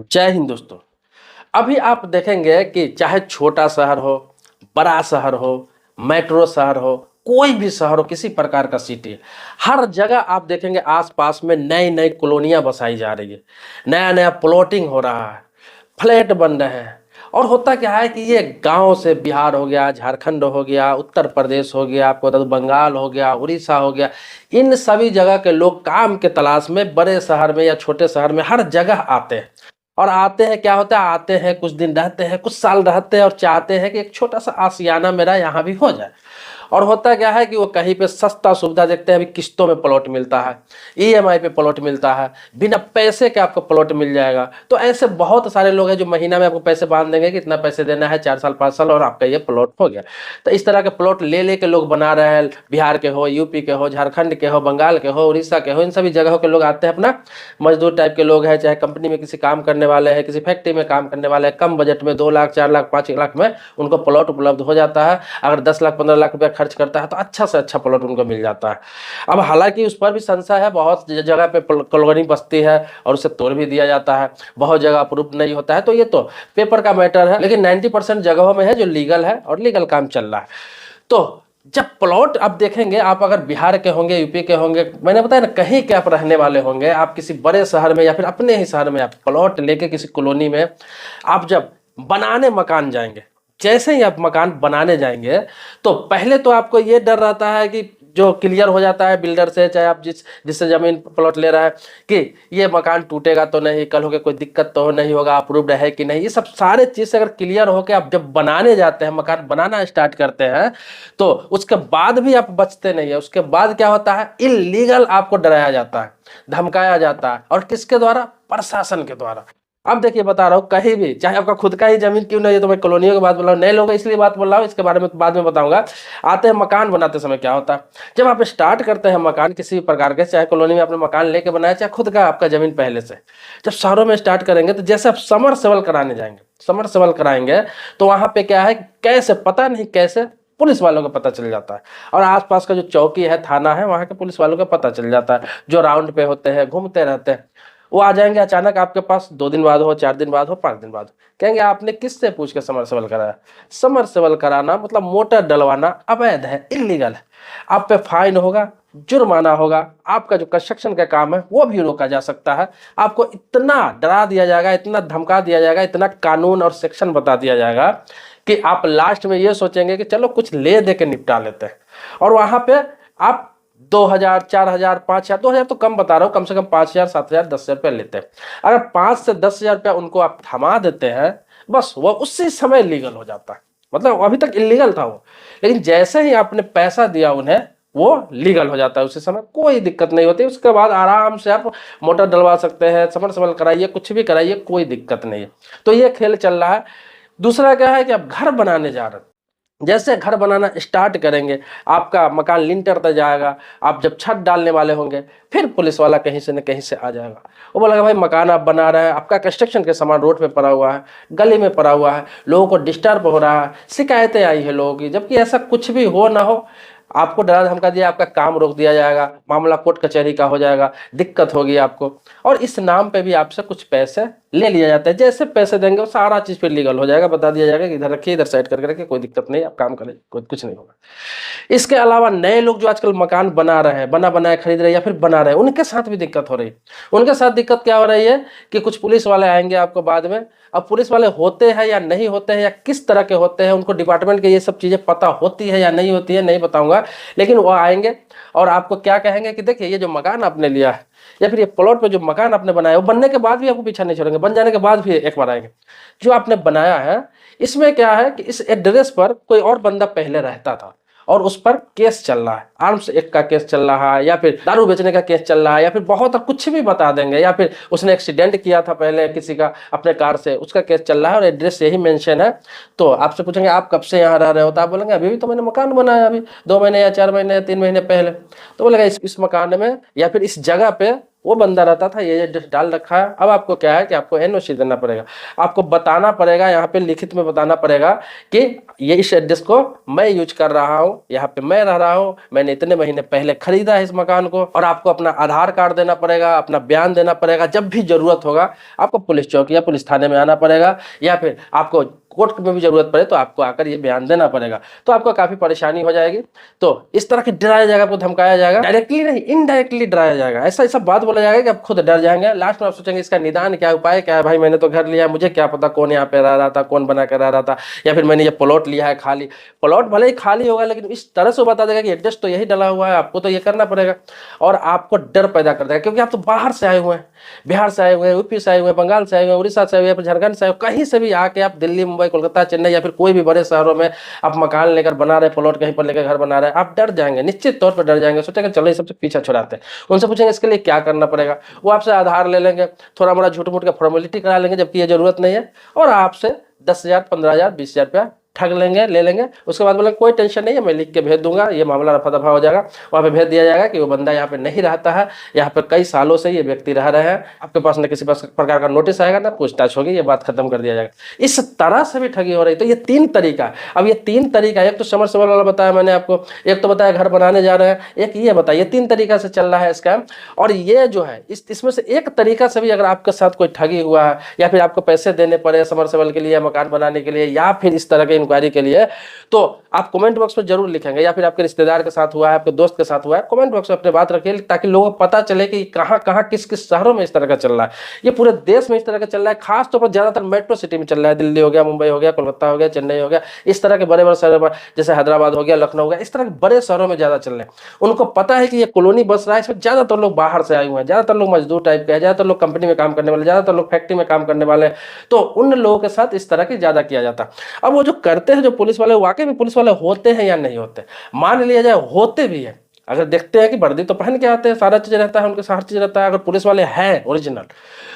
जय हिंद दोस्तों। अभी आप देखेंगे कि चाहे छोटा शहर हो, बड़ा शहर हो, मेट्रो शहर हो, कोई भी शहर हो, किसी प्रकार का सिटी, हर जगह आप देखेंगे आसपास में नई नई कॉलोनियां बसाई जा रही है। नया नया प्लॉटिंग हो रहा है, फ्लैट बन रहे हैं। और होता क्या है कि ये गांव से बिहार हो गया, झारखंड हो गया, उत्तर प्रदेश हो गया, आपको बता दूं बंगाल हो गया, उड़ीसा हो गया, इन सभी जगह के लोग काम के तलाश में बड़े शहर में या छोटे शहर में हर जगह आते हैं। और आते हैं, क्या होता है, आते हैं कुछ दिन रहते हैं, कुछ साल रहते हैं और चाहते हैं कि एक छोटा सा आशियाना मेरा यहाँ भी हो जाए। और होता क्या है कि वो कहीं पे सस्ता सुविधा देखते हैं, अभी किस्तों में प्लॉट मिलता है, ईएमआई पे प्लॉट मिलता है, बिना पैसे के आपको प्लॉट मिल जाएगा। तो ऐसे बहुत सारे लोग हैं जो महीना में आपको पैसे बांध देंगे कि इतना पैसे देना है, 4 साल 5 साल और आपका ये प्लॉट हो गया। तो इस तरह के प्लॉट ले लेके लोग बना रहे हैं। बिहार के हो, यूपी के हो, झारखंड के हो, बंगाल के हो, उड़ीसा के हो, इन सभी जगहों के लोग आते हैं। अपना मजदूर टाइप के लोग हैं, चाहे कंपनी में किसी काम करने वाले हैं, किसी फैक्ट्री में काम करने वाले हैं, कम बजट में 2 लाख 4 लाख 5 लाख में उनको प्लॉट उपलब्ध हो जाता है। अगर 10 लाख 15 लाख रुपया खर्च करता है तो अच्छा से अच्छा प्लॉट उनको मिल जाता है। अब हालांकि उस पर भी संशय है, बहुत जगह पे कॉलोनी बसती है और उसे तोड़ भी दिया जाता है, बहुत जगह अप्रूव नहीं होता है। तो ये तो पेपर का मैटर है, लेकिन 90% जगहों में है जो लीगल है और लीगल काम चल रहा है। तो जब प्लॉट आप देखेंगे, आप अगर बिहार के होंगे, यूपी के होंगे, मैंने बताया ना, कहीं के आप रहने वाले होंगे, आप किसी बड़े शहर में या फिर अपने ही शहर में आप प्लॉट लेके किसी कॉलोनी में आप जब बनाने मकान जाएंगे, जैसे ही आप मकान बनाने जाएंगे तो पहले तो आपको ये डर रहता है कि जो क्लियर हो जाता है बिल्डर से, चाहे आप जिससे जमीन प्लॉट ले रहा है, कि ये मकान टूटेगा तो नहीं, कल होके कोई दिक्कत तो नहीं होगा, अप्रूव्ड है कि नहीं। ये सब सारे चीज़ से अगर क्लियर होके आप जब बनाने जाते हैं, मकान बनाना स्टार्ट करते हैं, तो उसके बाद भी आप बचते नहीं है। उसके बाद क्या होता है, इलीगल आपको डराया जाता है, धमकाया जाता है। और किसके द्वारा? प्रशासन के द्वारा। अब देखिए, बता रहा हूँ, कहीं भी चाहे आपका खुद का ही जमीन क्यों नहीं है, तो मैं कॉलोनियों की बात बोल रहा हूँ, नए लोग इसलिए बात बोल रहा हूँ, इसके बारे में बाद में बताऊंगा। आते हैं मकान बनाते समय क्या होता है, जब आप स्टार्ट करते हैं मकान किसी भी प्रकार के, चाहे कॉलोनी में आपने मकान लेके बनाया, चाहे खुद का आपका जमीन पहले से, जब शहरों में स्टार्ट करेंगे तो जैसे आप समरसेबल कराने जाएंगे, समरसेबल कराएंगे, तो वहां पे क्या है, कैसे पता नहीं कैसे पुलिस वालों को पता चल जाता है। और आसपास का जो चौकी है, थाना है, वहां के पुलिस वालों को पता चल जाता है, जो राउंड पे होते हैं, घूमते रहते हैं। वो आ जाएंगे अचानक आपके पास, 2 दिन बाद हो, 4 दिन बाद हो, 5 दिन बाद हो, कहेंगे आपने किससे पूछ के समरसेबल कराया। समरसेबल कराना मतलब मोटर डलवाना अवैध है, इलीगल है। आप पे फाइन होगा, जुर्माना होगा, आपका जो कंस्ट्रक्शन का काम है वो भी रोका जा सकता है। आपको इतना डरा दिया जाएगा, इतना धमका दिया जाएगा, इतना कानून और सेक्शन बता दिया जाएगा कि आप लास्ट में ये सोचेंगे कि चलो कुछ ले दे के निपटा लेते हैं। और वहां पे आप 2,000 4,000 5,000, 2,000 तो कम बता रहा हूँ, कम से कम 5,000 7,000 10,000 रुपया लेते हैं। अगर 5 से 10,000 रुपया उनको आप थमा देते हैं, बस वो उसी समय लीगल हो जाता है। मतलब अभी तक इलीगल था वो, लेकिन जैसे ही आपने पैसा दिया उन्हें, वो लीगल हो जाता है उसी समय, कोई दिक्कत नहीं होती। उसके बाद आराम से आप मोटर डलवा सकते हैं, समरसेबल कराइए, कुछ भी कराइए, कोई दिक्कत नहीं है। तो ये खेल चल रहा है। दूसरा क्या है कि आप घर बनाने जा रहे हैं, जैसे घर बनाना स्टार्ट करेंगे, आपका मकान लिंटर तक जाएगा, आप जब छत डालने वाले होंगे, फिर पुलिस वाला कहीं से न कहीं से आ जाएगा। वो बोलेगा भाई मकान आप बना रहे हैं, आपका कंस्ट्रक्शन के सामान रोड पे पड़ा हुआ है, गली में पड़ा हुआ है, लोगों को डिस्टर्ब हो रहा है, शिकायतें आई है लोगों की, जबकि ऐसा कुछ भी हो ना हो, आपको डरा धमका दिया, आपका काम रोक दिया जाएगा, मामला कोर्ट कचहरी का हो जाएगा, दिक्कत होगी आपको। और इस नाम पे भी आपसे कुछ पैसे ले लिया जाता है। जैसे पैसे देंगे वो सारा चीज फिर लीगल हो जाएगा, बता दिया जाएगा कि इधर रखिए, इधर साइड करके रखिए, कोई दिक्कत नहीं, आप काम करें, कोई कुछ नहीं होगा। इसके अलावा नए लोग जो आजकल मकान बना रहे हैं, बना बनाए खरीद रहे हैं या फिर बना रहे हैं, उनके साथ भी दिक्कत हो रही है। उनके साथ दिक्कत क्या हो रही है कि कुछ पुलिस वाले आएंगे आपको बाद में। अब पुलिस वाले होते हैं या नहीं होते हैं, या किस तरह के होते हैं, उनको डिपार्टमेंट के ये सब चीजें पता होती है या नहीं होती है, नहीं बताऊंगा। लेकिन वो आएंगे और आपको क्या कहेंगे कि देखिए ये जो मकान आपने लिया है, या फिर ये प्लॉट पे जो मकान आपने बनाया, वो बनने के बाद भी आपको पीछा नहीं छोड़ेंगे, बन जाने के बाद भी एक बार आएंगे। जो आपने बनाया है, इसमें क्या है कि इस एड्रेस पर कोई और बंदा पहले रहता था और उस पर केस चल रहा है, आर्म्स एक्ट का केस चल रहा है, या फिर दारू बेचने का केस चल रहा है, या फिर बहुत कुछ भी बता देंगे, या फिर उसने एक्सीडेंट किया था पहले किसी का अपने कार से, उसका केस चल रहा है और एड्रेस यही मेंशन है। तो आपसे पूछेंगे आप कब से यहाँ रह रहे हो, तो आप बोलेंगे अभी भी तो मैंने मकान बनाया, अभी 2 महीने या 4 महीने या 3 महीने पहले। तो बोलेगा इस मकान में या फिर इस जगह पे वो बंदा रहता था, ये एड्रेस डाल रखा है। अब आपको क्या है कि आपको एनओसी देना पड़ेगा, आपको बताना पड़ेगा, यहाँ पे लिखित में बताना पड़ेगा कि ये इस एड्रेस को मैं यूज कर रहा हूँ, यहाँ पे मैं रह रहा हूँ, मैंने इतने महीने पहले खरीदा है इस मकान को। और आपको अपना आधार कार्ड देना पड़ेगा, अपना बयान देना पड़ेगा। जब भी जरूरत होगा आपको पुलिस चौकी या पुलिस थाने में आना पड़ेगा, या फिर आपको कोर्ट में भी जरूरत पड़े तो आपको आकर ये बयान देना पड़ेगा। तो आपको काफी परेशानी हो जाएगी। तो इस तरह की डराया जाएगा, आपको धमकाया जाएगा, डायरेक्टली नहीं इनडायरेक्टली डराया जाएगा। ऐसा ऐसा बात बोला जाएगा कि आप खुद डर जाएंगे। लास्ट में आप सोचेंगे इसका निदान क्या, उपाय क्या है। भाई मैंने तो घर लिया, मुझे क्या पता कौन यहाँ पे रह रहा था, कौन बना कर रह रहा था, या फिर मैंने ये प्लॉट लिया है खाली। प्लॉट भले ही खाली होगा लेकिन इस तरह से बता देगा कि एड्रेस तो यही डला हुआ है, आपको तो ये करना पड़ेगा। और आपको डर पैदा कर देगा, क्योंकि आप तो बाहर से आए हुए हैं, बिहार से आए हुए हैं, यूपी से आए हुए हैं, बंगाल से आए हुए हैं, उड़ीसा से आए हुए हैं, झारखंड से आए, कहीं से भी आके आप दिल्ली, मुंबई, कोलकाता, चेन्नई या फिर कोई भी बड़े शहरों में आप मकान लेकर बना रहे, प्लॉट कहीं पर लेकर घर बना रहे, आप डर जाएंगे, निश्चित तौर पर डर जाएंगे। सोचेंगे चलो ये सबसे पीछा छुड़ाते हैं। उनसे पूछेंगे इसके लिए क्या करना पड़ेगा, वो आपसे आधार ले लेंगे, थोड़ा मोड़ा झूठ मूठ का फॉर्मेलिटी करा लेंगे, जबकि ये जरूरत नहीं है, और आपसे 10,000, 15,000, 20,000 रुपया ठग लेंगे, ले लेंगे। उसके बाद बोलेंगे कोई टेंशन नहीं है, मैं लिख के भेज दूंगा, ये मामला रफा दफा हो जाएगा। वहाँ पे भेज दिया जाएगा कि वो बंदा यहाँ पे नहीं रहता है, यहाँ पर कई सालों से ये व्यक्ति रह रहे हैं, आपके पास न किसी प्रकार का नोटिस आएगा ना पूछताछ होगी, ये बात खत्म कर दिया जाएगा। इस तरह से भी ठगी हो रही। तो ये 3 तरीका। अब ये 3 तरीका, एक तो समरसेबल वाला बताया मैंने आपको, एक तो बताया घर बनाने जा रहे हैं, एक ये बताया, ये 3 तरीका से चल रहा है स्कैम। और ये जो है इसमें से एक तरीका से भी अगर आपके साथ कोई ठगी हुआ है, या फिर आपको पैसे देने पड़े समरसेबल के लिए, मकान बनाने के लिए, या फिर इस तरह के इंक्वायरी के लिए, तो आप कमेंट बॉक्स में जरूर लिखेंगे। या फिर आपके रिश्तेदार के साथ हुआ है, आपके दोस्त के साथ हुआ है, कमेंट बॉक्स में अपने बात रखिए, ताकि लोगों को पता चले कि कहां कहां किस किस शहरों में इस तरह का चल रहा है। ये पूरे देश में इस तरह का चल रहा है, खास तौर पर ज्यादातर मेट्रो सिटी में चल रहा है। दिल्ली हो गया, मुंबई हो गया, कोलकाता हो गया, चेन्नई हो गया, इस तरह के बड़े बड़े शहरों में, जैसे हैदराबाद हो गया, लखनऊ हो गया, इस तरह के बड़े शहरों में ज्यादा चल रहे हैं। उनको पता है कि ये कॉलोनी बस रहा है, इसमें ज्यादातर लोग बाहर से आए हुए हैं, ज्यादातर लोग मजदूर टाइप के हैं, ज्यादातर लोग कंपनी में काम करने वाले, ज्यादातर लोग फैक्ट्री में काम करने वाले। तो उन लोगों के साथ इस तरह की ज्यादा किया जाता है। अब वो जो करते हैं, जो पुलिस वाले, वाकई में पुलिस वाले होते हैं या नहीं होते, मान लिया जाए होते भी है। अगर देखते हैं कि वर्दी तो पहन के आते हैं, सारा चीज रहता है उनके, हर चीज रहता है, अगर पुलिस वाले हैं ओरिजिनल,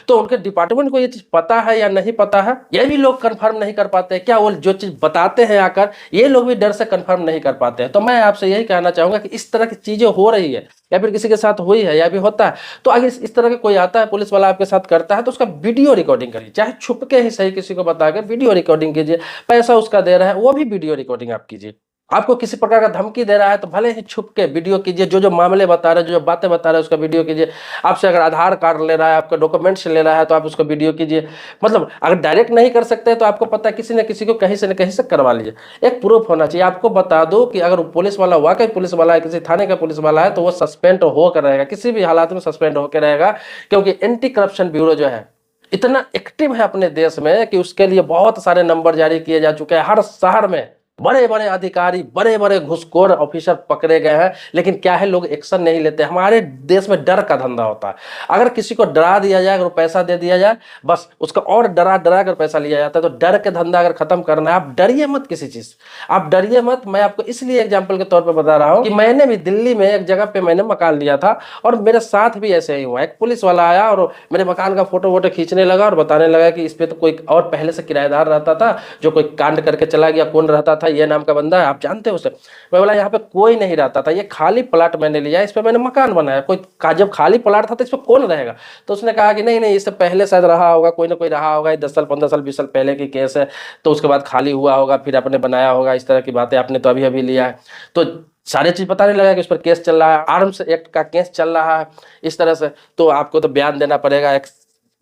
तो उनके डिपार्टमेंट को ये चीज पता है या नहीं पता है, ये भी लोग कंफर्म नहीं कर पाते हैं। क्या वो जो चीज बताते हैं आकर, ये लोग भी डर से कंफर्म नहीं कर पाते हैं। तो मैं आपसे यही कहना चाहूंगा कि इस तरह की चीजें हो रही है, या फिर किसी के साथ हुई है, या भी होता है, तो अगर इस तरह के कोई आता है, पुलिस वाला आपके साथ करता है, तो उसका वीडियो रिकॉर्डिंग करिए, चाहे छुप के ही सही, किसी को बता के वीडियो रिकॉर्डिंग कीजिए। पैसा उसका दे रहा है, वो भी वीडियो रिकॉर्डिंग आप कीजिए। आपको किसी प्रकार का धमकी दे रहा है तो भले ही छुप के वीडियो कीजिए, जो जो मामले बता रहे हैं, जो जो बातें बता रहे हैं, उसका वीडियो कीजिए। आपसे अगर आधार कार्ड ले रहा है, आपका डॉक्यूमेंट्स ले रहा है, तो आप उसका वीडियो कीजिए। मतलब अगर डायरेक्ट नहीं कर सकते तो आपको पता है किसी न किसी को कहीं से न कहीं से करवा लीजिए। एक प्रूफ होना चाहिए। आपको बता दो कि अगर पुलिस वाला वाकई पुलिस वाला है, किसी थाने का पुलिस वाला है, तो वो सस्पेंड होकर रहेगा, किसी भी हालात में सस्पेंड होकर रहेगा। क्योंकि एंटी करप्शन ब्यूरो जो है इतना एक्टिव है अपने देश में कि उसके लिए बहुत सारे नंबर जारी किए जा चुके हैं। हर शहर में बड़े बड़े अधिकारी, बड़े बड़े घुसखोर ऑफिसर पकड़े गए हैं। लेकिन क्या है, लोग एक्शन नहीं लेते। हमारे देश में डर का धंधा होता है। अगर किसी को डरा दिया जाए, अगर पैसा दे दिया जाए, बस उसका और डरा डरा कर पैसा लिया जाता है। तो डर के धंधा अगर खत्म करना है, आप डरिए मत किसी चीज, आप डरिए मत। मैं आपको इसलिए एग्जाम्पल के तौर पर बता रहा हूँ कि मैंने भी दिल्ली में एक जगह पे मैंने मकान लिया था, और मेरे साथ भी ऐसे ही हुआ। एक पुलिस वाला आया और मेरे मकान का फोटो वोटो खींचने लगा और बताने लगा कि इस पे तो कोई और पहले से किराएदार रहता था, जो कोई कांड करके चला गया। कौन रहता था? ये नाम का बंदा है, आप जानते हो उसे? मैं बोला यहाँ पे कोई नहीं रहता था, ये खाली प्लाट मैंने लिया, इस पे मैंने मकान बनाया। कोई का जब खाली प्लाट था तो इस पे कौन रहेगा? तो उसने कहा कि नहीं नहीं, इससे पहले शायद रहा होगा, कोई ना कोई रहा होगा, 10 साल 15 साल 20 साल पहले की केस है, तो उसके बाद खाली हुआ होगा, फिर आपने बनाया होगा। इस तरह की बातें आपने तो अभी अभी लिया है। तो सारी चीज पता नहीं लगा कि उस पर केस चल रहा है, आर्म्स एक्ट का केस चल रहा है इस तरह से। तो आपको तो बयान देना पड़ेगा। एक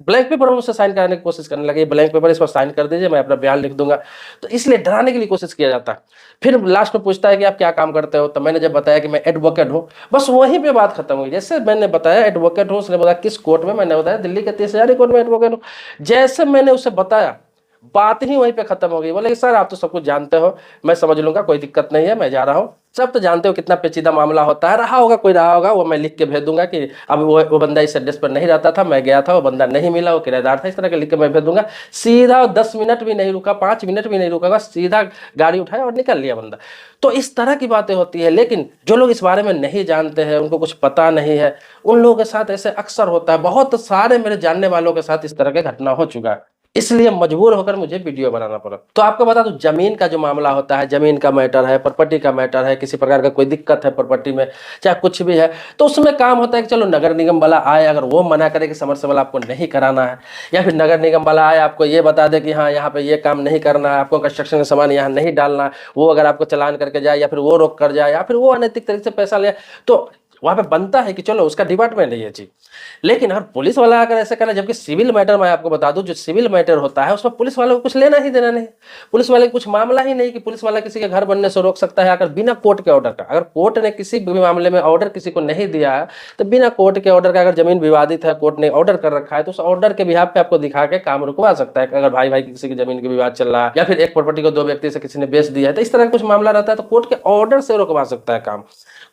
ब्लैंक पेपर में उससे साइन कराने की कोशिश करने लगे, ब्लैंक पेपर इस पर साइन कर दीजिए, मैं अपना बयान लिख दूंगा। तो इसलिए डराने के लिए कोशिश किया जाता है। फिर लास्ट में पूछता है कि आप क्या काम करते हो? तो मैंने जब बताया कि मैं एडवोकेट हूँ, बस वहीं पे बात खत्म हुई। जैसे मैंने बताया एडवोकेट हूँ, उसने बताया किस कोर्ट में? मैंने बताया दिल्ली के 30,000 कोर्ट में एडवोकेट हूँ। जैसे मैंने उसे बताया, बात ही वहीं पे खत्म हो गई। बोले सर आप तो सब कुछ जानते हो, मैं समझ लूंगा, कोई दिक्कत नहीं है, मैं जा रहा हूँ। सब तो जानते हो कितना पेचीदा मामला होता है, रहा होगा कोई रहा होगा, वो मैं लिख के भेज दूंगा कि अब वो बंदा इस एड्रेस पर नहीं रहता था, मैं गया था, वो बंदा नहीं मिला, वो किराएदार था, इस तरह के लिख के मैं भेज दूंगा। सीधा 10 मिनट भी नहीं रुका, 5 मिनट भी नहीं रुका, सीधा गाड़ी उठाया और निकल लिया बंदा। तो इस तरह की बातें होती है। लेकिन जो लोग इस बारे में नहीं जानते हैं, उनको कुछ पता नहीं है, उन लोगों के साथ ऐसे अक्सर होता है। बहुत सारे मेरे जानने वालों के साथ इस तरह के घटना हो चुका है। इसलिए मजबूर होकर मुझे वीडियो बनाना पड़ा। तो आपको बता दूं, जमीन का जो मामला होता है, जमीन का मैटर है, प्रॉपर्टी का मैटर है, किसी प्रकार का कोई दिक्कत है प्रॉपर्टी में, चाहे कुछ भी है, तो उसमें काम होता है कि चलो नगर निगम वाला आए, अगर वो मना करे कि समरसेबल आपको नहीं कराना है, या फिर नगर निगम वाला आए आपको ये बता दे कि हाँ यहाँ पे ये काम नहीं करना है, आपको कंस्ट्रक्शन का सामान यहाँ नहीं डालना है, वो अगर आपको चालान करके जाए, या फिर वो रोक कर जाए, या फिर वो अनैतिक तरीके से पैसा ले, तो वहां पे बनता है कि चलो उसका डिपार्टमेंट है ये चीज। लेकिन अगर पुलिस वाला अगर ऐसे करे, जबकि सिविल मैटर मैं आपको बता दूं, जो सिविल मैटर होता है उसमें पुलिस वाले को कुछ लेना ही देना नहीं, पुलिस वाले को कुछ मामला ही नहीं कि पुलिस वाला किसी के घर बनने से रोक सकता है अगर बिना कोर्ट के ऑर्डर का। अगर कोर्ट ने किसी भी मामले में ऑर्डर किसी को नहीं दिया है, तो बिना कोर्ट के ऑर्डर का अगर जमीन विवादित है, कोर्ट ने ऑर्डर कर रखा है, तो उस ऑर्डर के बिहाफ पे आपको दिखा के काम रुकवा सकता है। अगर भाई भाई किसी की जमीन की विवाद चल रहा है, या फिर एक प्रॉपर्टी को दो व्यक्ति से किसी ने बेच दिया है, तो इस तरह का कुछ मामला रहता है, तो कोर्ट के ऑर्डर से रुकवा सकता है काम,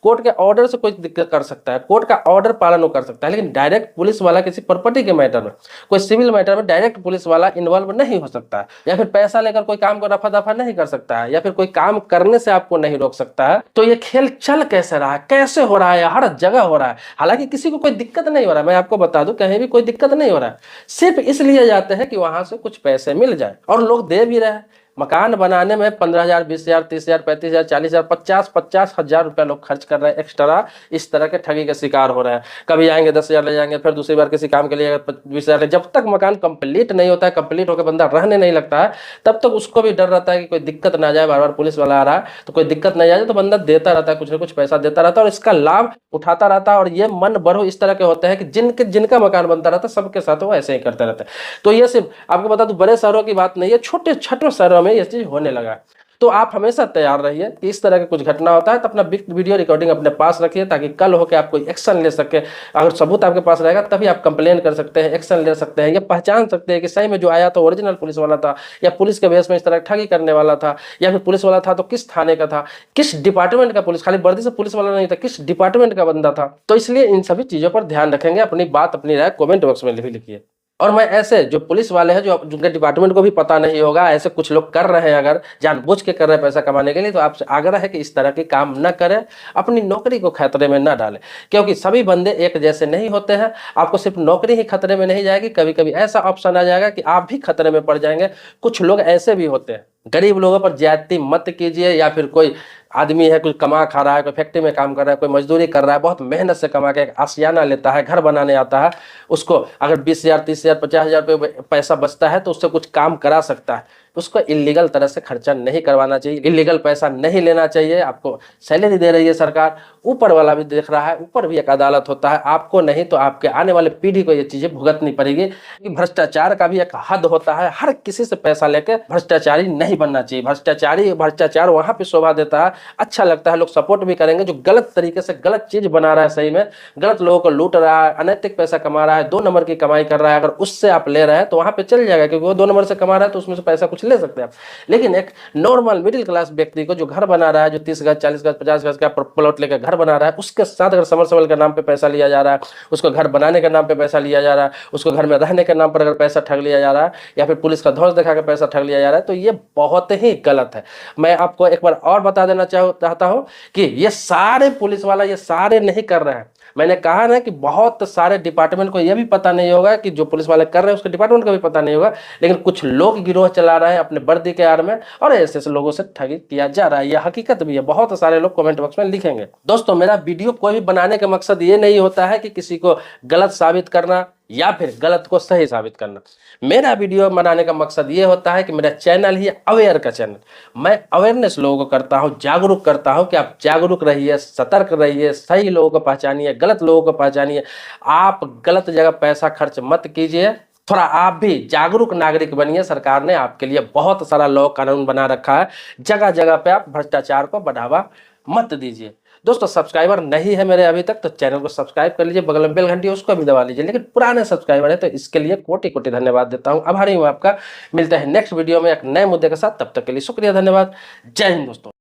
कोर्ट के ऑर्डर से कोई दिक्कत कर सकता है, कोर्ट का ऑर्डर पालन वो कर सकता है। लेकिन डायरेक्ट पुलिस वाला किसी प्रॉपर्टी के मैटर में, कोई सिविल मैटर में डायरेक्ट पुलिस वाला इन्वॉल्व नहीं हो सकता है, या फिर पैसा लेकर कोई काम को रफा दफा नहीं कर सकता है, या फिर कोई काम करने से आपको नहीं रोक सकता है। तो ये खेल चल कैसे रहा है, कैसे हो रहा है, हर जगह हो रहा है, हालांकि किसी को कोई दिक्कत नहीं हो रहा है। मैं आपको बता दूं, कहीं भी कोई दिक्कत नहीं हो रहा है, सिर्फ इसलिए जाते हैं कि वहां से कुछ पैसे मिल जाए, और लोग दे भी रहे हैं। मकान बनाने में 15,000, 20,000, 30,000, 35,000, 40,000, 50,000 रुपया लोग खर्च कर रहे हैं एक्स्ट्रा। इस तरह के ठगी के शिकार हो रहे हैं। कभी आएंगे 10,000 ले जाएंगे, फिर दूसरी बार किसी काम के लिए 20,000। जब तक मकान कंप्लीट नहीं होता है, कंप्लीट होकर बंदा रहने नहीं लगता है, तब तक उसको भी डर रहता है कि कोई दिक्कत ना जाए, बार बार पुलिस वाला आ रहा है तो कोई दिक्कत नहीं जाए, तो बंदा देता रहता है, कुछ ना कुछ पैसा देता रहता है और इसका लाभ उठाता रहता है। और ये मन बड़ो इस तरह के होते हैं कि जिनका मकान बनता रहता है सबके साथ वो ऐसे ही करते रहते हैं। तो ये सिर्फ आपको बता दूं, बड़े शहरों की बात नहीं है, छोटे छोटे शहरों में ये चीज होने लगा। तो आप हमेशा तैयार रहिए कि इस तरह के कुछ घटना होता है तो अपना वीडियो रिकॉर्डिंग अपने पास रखिए, ताकि कल होकर आप कोई एक्शन ले सके। अगर सबूत आपके पास रहेगा तभी आप कंप्लेन कर सकते हैं, एक्शन ले सकते हैं, या पहचान सकते हैं कि सही में जो आया तो ओरिजिनल पुलिस वाला था, या पुलिस के बेस में इस तरह ठगी करने वाला था, या फिर पुलिस वाला था तो किस थाने का था, किस डिपार्टमेंट का पुलिस, खाली वर्दी से पुलिस वाला नहीं था, किस डिपार्टमेंट का बंदा था। तो इसलिए इन सभी चीजों पर ध्यान रखेंगे। अपनी बात अपनी राय कमेंट बॉक्स में भी लिखिए। और मैं ऐसे जो पुलिस वाले हैं, जो जिनके डिपार्टमेंट को भी पता नहीं होगा, ऐसे कुछ लोग कर रहे हैं, अगर जानबूझ के कर रहे हैं पैसा कमाने के लिए, तो आपसे आग्रह है कि इस तरह के काम न करें, अपनी नौकरी को खतरे में न डालें। क्योंकि सभी बंदे एक जैसे नहीं होते हैं। आपको सिर्फ नौकरी ही खतरे में नहीं जाएगी, कभी कभी ऐसा ऑप्शन आ जाएगा कि आप भी खतरे में पड़ जाएंगे। कुछ लोग ऐसे भी होते हैं। गरीब लोगों पर ज्यादती मत कीजिए, या फिर कोई आदमी है कुछ कमा खा रहा है, कोई फैक्ट्री में काम कर रहा है, कोई मजदूरी कर रहा है, बहुत मेहनत से कमा के एक आशियाना लेता है, घर बनाने आता है, उसको अगर 20,000, 30,000, 50,000 रुपये पैसा बचता है तो उससे कुछ काम करा सकता है। उसको इलीगल तरह से खर्चा नहीं करवाना चाहिए, इलीगल पैसा नहीं लेना चाहिए। आपको सैलरी दे रही है सरकार, ऊपर वाला भी देख रहा है, ऊपर भी एक अदालत होता है, आपको नहीं तो आपके आने वाले पीढ़ी को ये चीजें भुगतनी पड़ेगी। भ्रष्टाचार का भी एक हद होता है, हर किसी से पैसा लेकर भ्रष्टाचारी नहीं बनना चाहिए। भ्रष्टाचार वहां पे शोभा देता है, अच्छा लगता है, लोग सपोर्ट भी करेंगे। जो गलत तरीके से गलत चीज बना रहा है, सही में गलत लोगों को लूट रहा है, अनैतिक पैसा कमा रहा है, 2 नंबर की कमाई कर रहा है, अगर उससे आप ले रहे हैं तो वहां पे चल जाएगा, क्योंकि वो 2 नंबर से कमा रहा है तो उसमें से पैसा कुछ ले सकते हैं आप। लेकिन एक नॉर्मल मिडिल क्लास व्यक्ति को जो घर बना रहा है, जो 30 गज, 40 गज, 50 गज का प्लॉट लेकर घर बना रहा है, उसके साथ अगर समरसेबल के नाम पे पैसा लिया जा रहा है, उसको घर बनाने के नाम पे पैसा लिया जा रहा है, उसको घर में रहने के नाम पर अगर पैसा ठग लिया जा रहा है, या फिर पुलिस का ध्वज दिखा कर पैसा ठग लिया जा रहा है, तो ये बहुत ही गलत है। मैं आपको एक बार और बता देना चाहता हूं कि ये सारे पुलिस वाला ये सारे नहीं कर रहे हैं। मैंने कहा ना कि बहुत सारे डिपार्टमेंट को यह भी पता नहीं होगा कि जो पुलिस वाले कर रहे हैं उसके डिपार्टमेंट को भी पता नहीं होगा, लेकिन कुछ लोग गिरोह चला रहे हैं अपने वर्दी के आड़ में, और ऐसे ऐसे लोगों से ठगी किया जा रहा है। यह हकीकत भी है, बहुत सारे लोग कमेंट बॉक्स में लिखेंगे। दोस्तों, मेरा वीडियो कोई भी बनाने का मकसद ये नहीं होता है कि किसी को गलत साबित करना या फिर गलत को सही साबित करना। मेरा वीडियो बनाने का मकसद ये होता है कि मेरा चैनल ही अवेयर का चैनल, मैं अवेयरनेस लोगों को करता हूं, जागरूक करता हूं कि आप जागरूक रहिए, सतर्क रहिए, सही लोगों को पहचानिए, गलत लोगों को पहचानिए। आप गलत जगह पैसा खर्च मत कीजिए, थोड़ा आप भी जागरूक नागरिक बनिए। सरकार ने आपके लिए बहुत सारा लॉ कानून बना रखा है, जगह जगह पे आप भ्रष्टाचार को बढ़ावा मत दीजिए। दोस्तों, सब्सक्राइबर नहीं है मेरे अभी तक तो चैनल को सब्सक्राइब कर लीजिए, बगल में बेल घंटी उसको भी दबा लीजिए। लेकिन पुराने सब्सक्राइबर है तो इसके लिए कोटि कोटि धन्यवाद देता हूं, आभारी हूं आपका। मिलते हैं नेक्स्ट वीडियो में एक नए मुद्दे के साथ, तब तक के लिए शुक्रिया, धन्यवाद, जय हिंद दोस्तों।